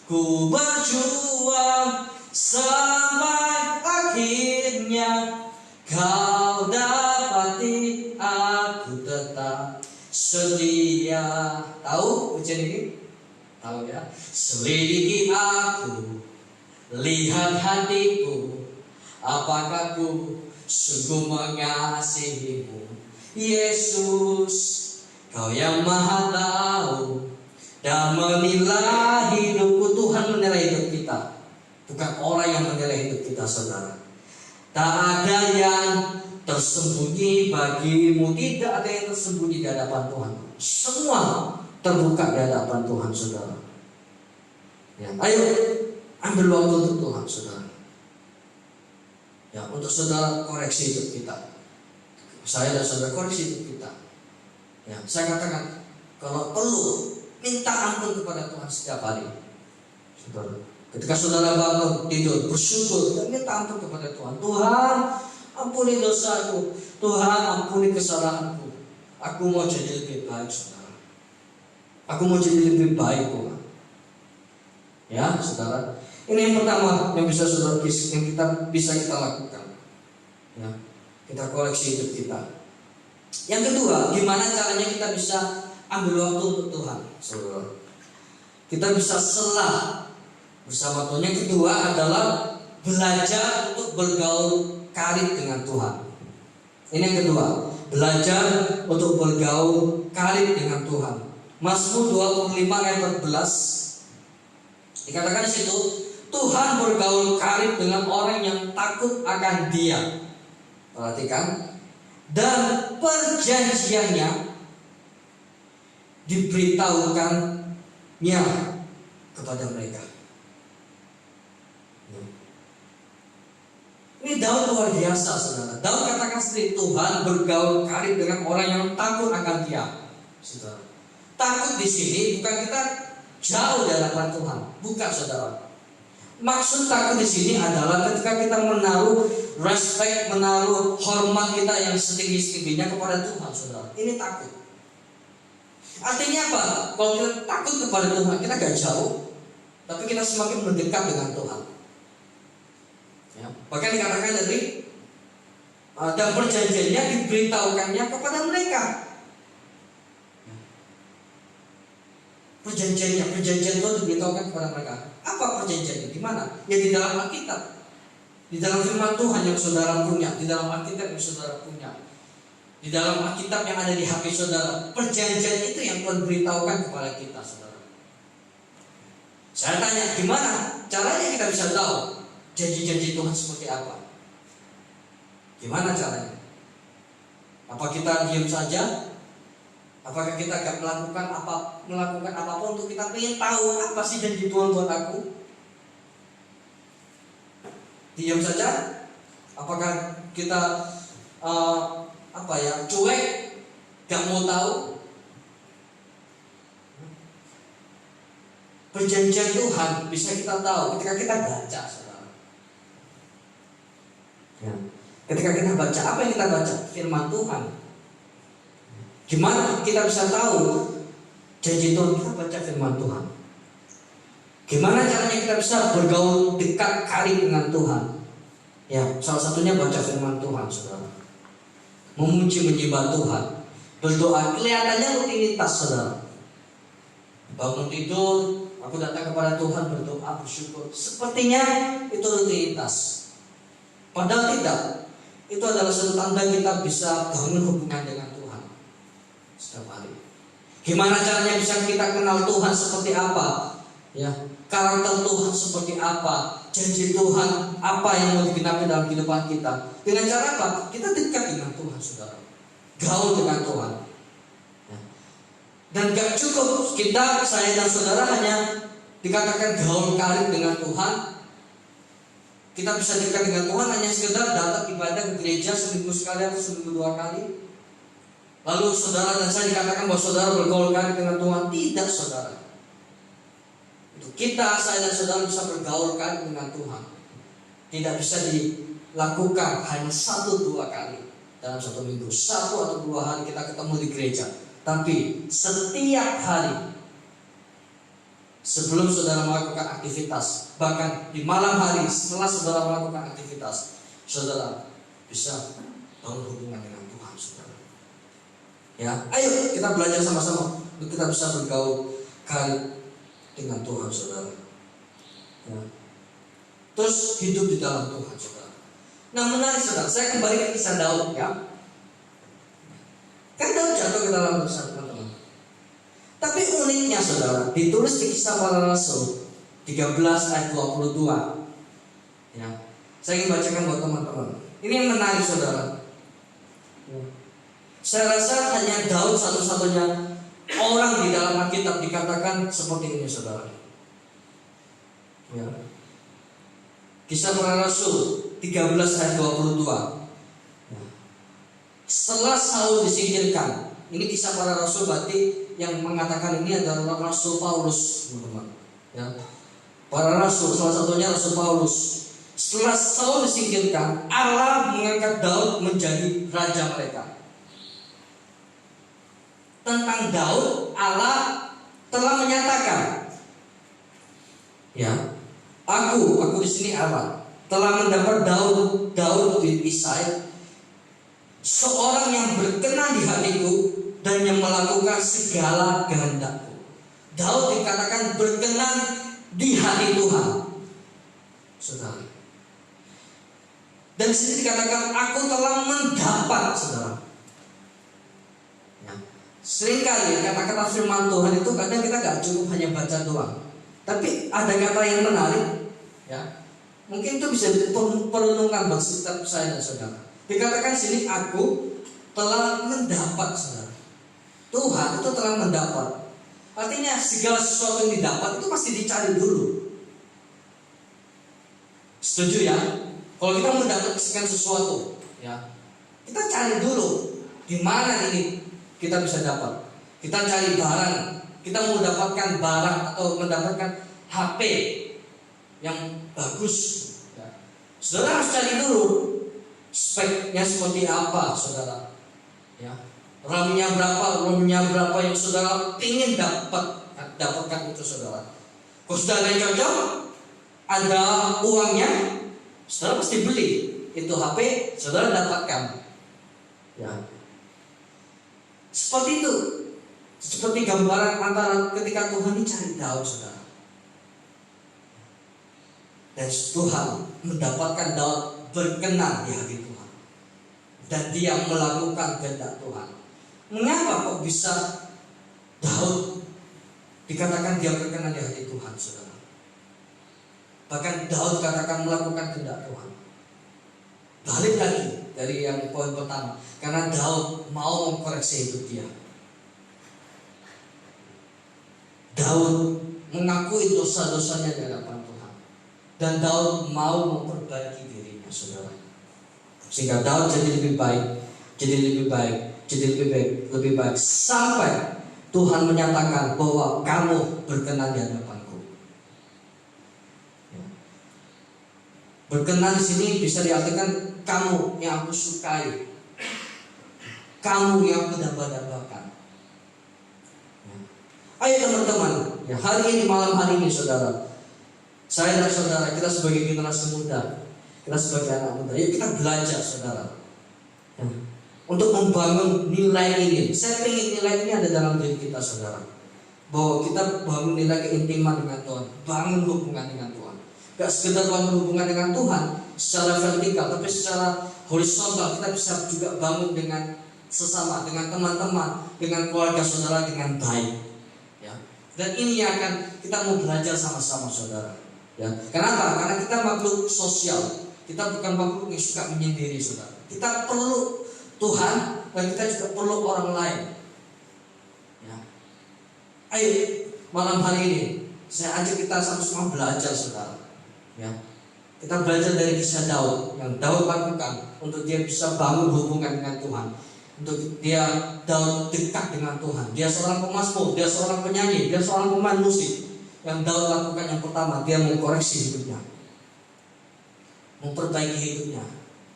Ku berjuang sampai akhirnya kau dapati aku tetap setia. Tahu pujian ini? Tahu ya? Selidiki aku, lihat hatiku, apakah ku sungguh mengasihimu. Yesus, kau yang maha tahu dan menilai hidupku. Tuhan menilai hidup kita, bukan orang yang menilai hidup kita saudara. Tak ada yang tersembunyi bagimu. Tidak ada yang tersembunyi di hadapan Tuhan. Semua terbuka di hadapan Tuhan saudara. Ya, ayo ambil waktu untuk Tuhan saudara. Ya, untuk saudara koreksi hidup kita. Saya dan saudara koreksi hidup kita. Ya, saya katakan kalau perlu minta ampun kepada Tuhan setiap hari. Saudara, ketika saudara bangun tidur bersyukur dan minta ampun kepada Tuhan. Tuhan, ampuni dosaku. Tuhan, ampuni kesalahanku. Aku mau jadi lebih baik saudara. Aku mau jadi lebih baik Tuhan. Ya, saudara. Ini yang pertama yang bisa saudara yang kita lakukan. Ya, kita koreksi hidup kita. Yang kedua, gimana caranya kita bisa ambil waktu untuk Tuhan, saudara? Kita bisa selah bersama Tuhan. Yang kedua adalah belajar untuk bergaul karib dengan Tuhan. Ini yang kedua, belajar untuk bergaul karib dengan Tuhan. Mazmur 25 ayat 14 dikatakan di situ, Tuhan bergaul karib dengan orang yang takut akan Dia. Perhatikan, dan perjanjiannya diberitahukannya kepada mereka. Ini Daud luar biasa saudara. Daud katakan sendiri, Tuhan bergaul karib dengan orang yang takut akan Dia. Saudara, takut di sini bukan kita jauh di hadapan Tuhan, bukan saudara. Maksud takut di sini adalah ketika kita menaruh respect, menaruh hormat kita yang setinggi-tingginya kepada Tuhan, saudara. Ini takut. Artinya apa? Kalau kita takut kepada Tuhan, kita gak jauh, tapi kita semakin mendekat dengan Tuhan. Ya. Bahkan dikatakan dari dan perjanjiannya diberitahukannya kepada mereka. Perjanjian itu diberitahukan kepada mereka. Apa perjanjiannya? Di mana? Ya di dalam Alkitab, di dalam firman Tuhan yang saudara punya, di dalam Alkitab yang saudara punya, di dalam Alkitab yang ada di HP saudara. Perjanjian itu yang Tuhan beritahukan kepada kita, saudara. Saya tanya, gimana caranya kita bisa tahu janji-janji Tuhan seperti apa? Gimana caranya? Apa kita diam saja? Apakah kita gak melakukan apapun untuk kita ingin tahu apa sih janji Tuhan buat aku? Diam saja? Apakah kita cuek, gak mau tahu? Perjanjian Tuhan bisa kita tahu ketika kita baca, saudara. Ya. Ketika kita baca, apa yang kita baca? Firman Tuhan. Gimana kita bisa tahu janji Tuhan? Kita baca firman Tuhan. Gimana caranya kita bisa bergaul dekat karib dengan Tuhan? Ya, salah satunya baca firman Tuhan, saudara. Memuji menyembah Tuhan, berdoa. Kelihatannya rutinitas, saudara. Bangun tidur, aku datang kepada Tuhan, berdoa, bersyukur. Sepertinya itu rutinitas. Padahal tidak. Itu adalah satu tanda kita bisa bangun hubungan dengan Tuhan setiap hari. Gimana caranya bisa kita kenal Tuhan seperti apa? Ya, karakter Tuhan seperti apa, janji Tuhan apa yang mau digenapi dalam kehidupan kita. Dengan cara apa? Kita dekat dengan Tuhan, saudara. Gaul dengan Tuhan. Ya. Dan gak cukup kita, saya dan saudara hanya dikatakan gaul karib dengan Tuhan. Kita bisa dekat dengan Tuhan hanya sekedar datang ibadah ke gereja seminggu sekali atau seminggu 2 kali. Lalu saudara dan saya dikatakan bahwa saudara bergaul karib dengan Tuhan. Tidak, saudara. Kita, saya dan saudara bisa bergaul karib dengan Tuhan. Tidak bisa dilakukan hanya 1-2 kali dalam 1 minggu. 1 atau 2 hari kita ketemu di gereja. Tapi setiap hari sebelum saudara melakukan aktivitas, bahkan di malam hari setelah saudara melakukan aktivitas, saudara bisa bangun hubungan dengan Tuhan, saudara. Ya, ayo kita belajar sama-sama untuk kita bisa bergaul karib dengan Tuhan, saudara. Ya. Terus hidup di dalam Tuhan, saudara. Nah, menarik, saudara. Saya kembali ke kisah Daud, ya. Kan Daud jatuh ke dalam dosa, teman-teman. Tapi uniknya, saudara, ditulis di Kisah Para Rasul 13 ayat 22. Ya. Saya ingin bacakan buat teman-teman. Ini yang menarik, saudara. Ya. Saya rasa hanya Daud satu-satunya orang di dalam Alkitab dikatakan seperti ini, saudara. Ya. Kisah Para Rasul 13 ayat 22. Ya. Setelah Saul disingkirkan, ini Kisah Para Rasul, berarti yang mengatakan ini adalah Rasul Paulus, teman-teman. Ya. Para Rasul, salah satunya Rasul Paulus. Setelah Saul disingkirkan, Allah mengangkat Daud menjadi raja mereka. Tentang Daud, Allah telah menyatakan, ya, aku di sini Allah telah mendapat Daud bin Isai, seorang yang berkenan di hatiku dan yang melakukan segala kehendakku. Daud dikatakan berkenan di hati Tuhan, saudara. Dan di sini dikatakan aku telah mendapat, saudara. Seringkali kata-kata firman Tuhan itu kadang kita gak cukup hanya baca doang, tapi ada kata yang menarik, ya. Mungkin itu bisa diperuntukkan buat setiap saya dan saudara. Dikatakan sini aku telah mendapat, saudara. Tuhan itu telah mendapat. Artinya segala sesuatu yang didapat itu pasti dicari dulu. Setuju ya? Kalau kita mendapatkan sesuatu, ya, kita cari dulu di mana ini kita bisa dapat. Kita cari barang, kita mau dapatkan barang atau mendapatkan HP yang bagus, ya. Saudara harus cari dulu speknya seperti apa, saudara. Ya, RAM-nya berapa yang saudara ingin dapatkan itu, saudara. Kalau sudah ada yang cocok, ada uangnya, saudara pasti beli itu HP, saudara dapatkan. Ya. Seperti itu, seperti gambaran antara ketika Tuhan dicari Daud, saudara. Dan Tuhan mendapatkan Daud berkenan di hati Tuhan, dan dia melakukan kehendak Tuhan. Mengapa kok bisa Daud dikatakan dia berkenan di hati Tuhan, saudara? Bahkan Daud katakan melakukan kehendak Tuhan. Balik lagi dari yang poin pertama, karena Daud mau mengkoreksi hidup dia. Daud mengakui dosa-dosanya di hadapan Tuhan, dan Daud mau memperbaiki dirinya, saudara. Sehingga Daud jadi lebih baik sampai Tuhan menyatakan bahwa kamu berkenan di hadapanku. Berkenan di sini bisa diartikan kamu yang aku sukai, kamu yang aku dambakan. Ayo teman-teman, ya, hari ini, malam hari ini, saudara, saya dan saudara, kita sebagai generasi muda, kita sebagai anak muda, yuk kita belajar, saudara, ya, untuk membangun nilai ini. Saya ingin nilai ini ada dalam diri kita, saudara, bahwa kita bangun nilai keintiman dengan Tuhan, bangun hubungan dengan Tuhan. Gak sekedar bangun hubungan dengan Tuhan secara vertikal, tapi secara horizontal kita bisa juga bangun dengan sesama, dengan teman-teman, dengan keluarga saudara dengan baik. Ya. Dan ini yang akan kita mau belajar sama-sama saudara. Ya, kenapa? Karena kita makhluk sosial. Kita bukan makhluk yang suka menyendiri saudara. Kita perlu Tuhan dan kita juga perlu orang lain. Ya. Ayo malam hari ini saya ajak kita sama-sama belajar saudara. Ya. Kita belajar dari kisah Daud yang Daud lakukan untuk dia bisa bangun hubungan dengan Tuhan. Untuk dia Daud dekat dengan Tuhan. Dia seorang pemazmur, dia seorang penyanyi, dia seorang pemain musik. Yang Daud lakukan yang pertama, dia mengkoreksi hidupnya, memperbaiki hidupnya.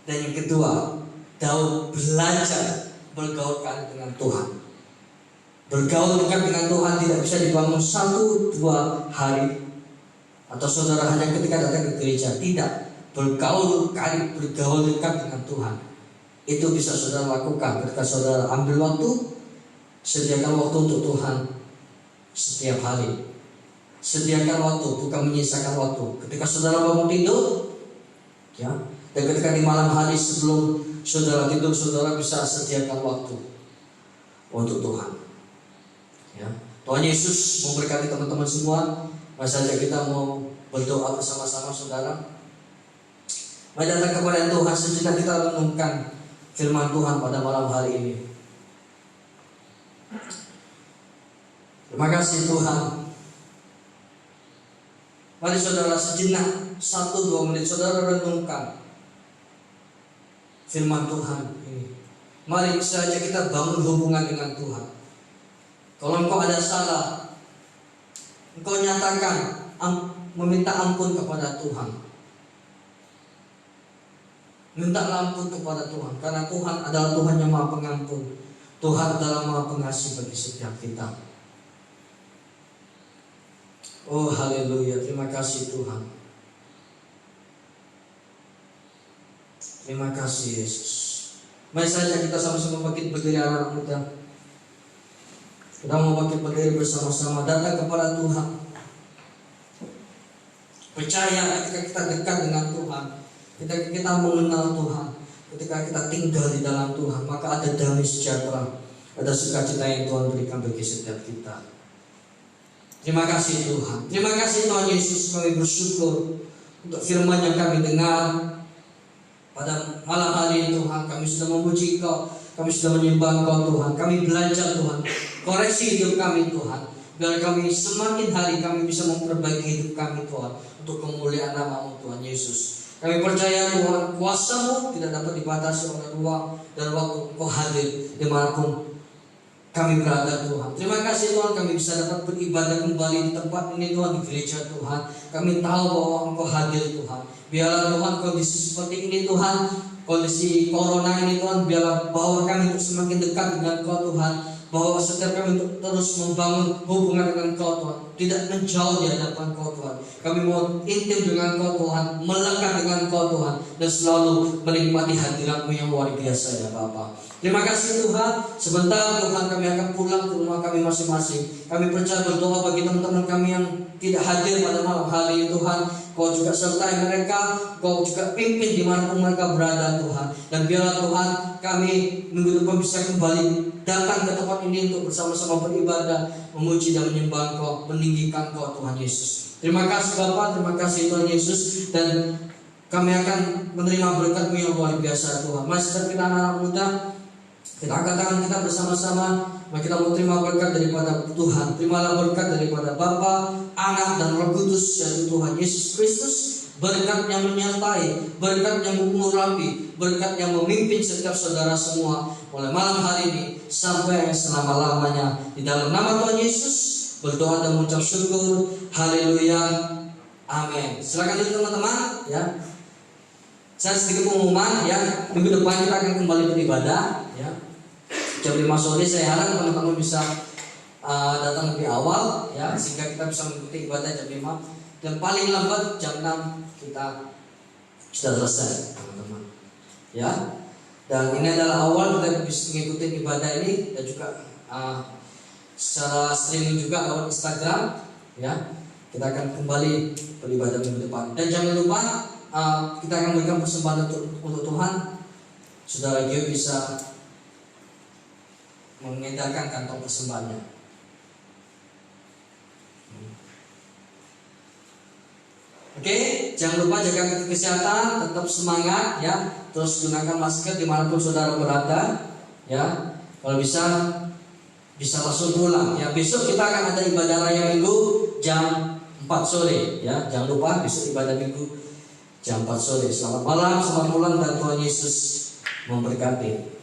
Dan yang kedua, Daud belajar bergaul dengan Tuhan. Bergaul dekat dengan Tuhan tidak bisa dibangun 1-2 hari. Atau saudara hanya ketika datang ke gereja. Tidak, bergaul dekat dengan Tuhan. Itu bisa saudara lakukan ketika saudara ambil waktu, sediakan waktu untuk Tuhan setiap hari. Sediakan waktu, bukan menyisakan waktu. Ketika saudara bangun tidur, ya, dan ketika di malam hari sebelum saudara tidur, saudara bisa sediakan waktu untuk Tuhan. Ya, Tuhan Yesus memberkati teman-teman semua. Mari saja kita mau berdoa bersama-sama saudara. Mari datang kepada Tuhan sejenak kita renungkan firman Tuhan pada malam hari ini. Terima kasih Tuhan. Mari saudara sejenak 1-2 menit saudara renungkan firman Tuhan ini. Mari saja kita bangun hubungan dengan Tuhan. Kalau engkau ada salah, engkau nyatakan, meminta ampun kepada Tuhan. Minta ampun kepada Tuhan, karena Tuhan adalah Tuhan yang Maha Pengampun. Tuhan adalah Maha Pengasih bagi setiap kita. Oh haleluya, terima kasih Tuhan. Terima kasih Yesus. Mari saja kita sama-sama bangkit berdiri anak muda. Kita mau bangkit berdiri bersama-sama datang kepada Tuhan. Percaya ketika kita dekat dengan Tuhan, ketika kita mengenal Tuhan, ketika kita tinggal di dalam Tuhan, maka ada damai sejahtera, ada sukacita yang Tuhan berikan bagi setiap kita. Terima kasih Tuhan. Terima kasih Tuhan Yesus, kami bersyukur untuk firman yang kami dengar pada malam hari ini Tuhan. Kami sudah memuji Engkau, kami sudah menyembah Engkau Tuhan. Kami belajar Tuhan, koreksi hidup kami Tuhan, biar kami semakin hari kami bisa memperbaiki hidup kami Tuhan, untuk kemuliaan nama-Mu Tuhan Yesus. Kami percaya Tuhan, kuasa-Mu tidak dapat dibatasi oleh ruang dan waktu. Engkau hadir dimanapun kami berada Tuhan. Terima kasih Tuhan, kami bisa dapat beribadah kembali di tempat ini Tuhan, di gereja Tuhan. Kami tahu bahwa Engkau hadir Tuhan. Biarlah Tuhan kondisi seperti ini Tuhan, kondisi corona ini Tuhan, biarlah bawa kami untuk semakin dekat dengan Engkau Tuhan. Bahwa setiap kami untuk terus membangun hubungan dengan Engkau Tuhan, tidak menjauh di hadapan Engkau Tuhan. Kami mau intim dengan Engkau Tuhan, melekat dengan Engkau Tuhan, dan selalu menikmati hadirat-Mu yang luar biasa ya Bapa. Terima kasih Tuhan. Sebentar Tuhan kami akan pulang ke rumah kami masing-masing. Kami percaya berdoa bagi teman-teman kami yang tidak hadir pada malam hari ini Tuhan. Kau juga sertai mereka, Kau juga pimpin dimanapun mereka berada Tuhan. Dan biarlah Tuhan kami minggu depan bisa kembali datang ke tempat ini untuk bersama-sama beribadah, memuji dan menyembah Kau, meninggikan Kau Tuhan Yesus. Terima kasih Bapa, terima kasih Tuhan Yesus. Dan kami akan menerima berkat-Mu yang luar biasa Tuhan. Mari kita anak-anak muda, kita angkat tangan kita bersama-sama. Mari kita mau terima berkat daripada Tuhan. Terimalah berkat daripada Bapa, Anak dan Roh Kudus, yaitu Tuhan Yesus Kristus. Berkat yang menyertai, berkat yang mengurapi, berkat yang memimpin setiap saudara semua mulai malam hari ini sampai selama-lamanya. Di dalam nama Tuhan Yesus berdoa dan mengucap syukur. Haleluya. Amin. Silakan dulu teman-teman ya. Saya sedikit pengumuman ya. Minggu depan kita akan kembali beribadah ya. Jam 5 sore saya harap teman-teman bisa datang lebih awal ya, sehingga kita bisa mengikuti ibadah jam 5. Dan paling lambat jam 6 kita sudah selesai teman-teman ya. Dan ini adalah awal kita bisa mengikuti ibadah ini. Dan juga secara streaming juga lewat Instagram ya. Kita akan kembali beribadah minggu depan. Dan jangan lupa kita akan berikan persembahan untuk Tuhan. Saudara Gio bisa mengedarkan kantong persembahannya. Oke, jangan lupa jaga kesehatan, tetap semangat ya. Terus gunakan masker dimanapun saudara berada ya. Kalau bisa langsung pulang ya. Besok kita akan ada ibadah raya minggu jam 4 sore ya. Jangan lupa besok ibadah minggu jam 4 sore. Selamat malam, selamat pulang, dan Tuhan Yesus memberkati.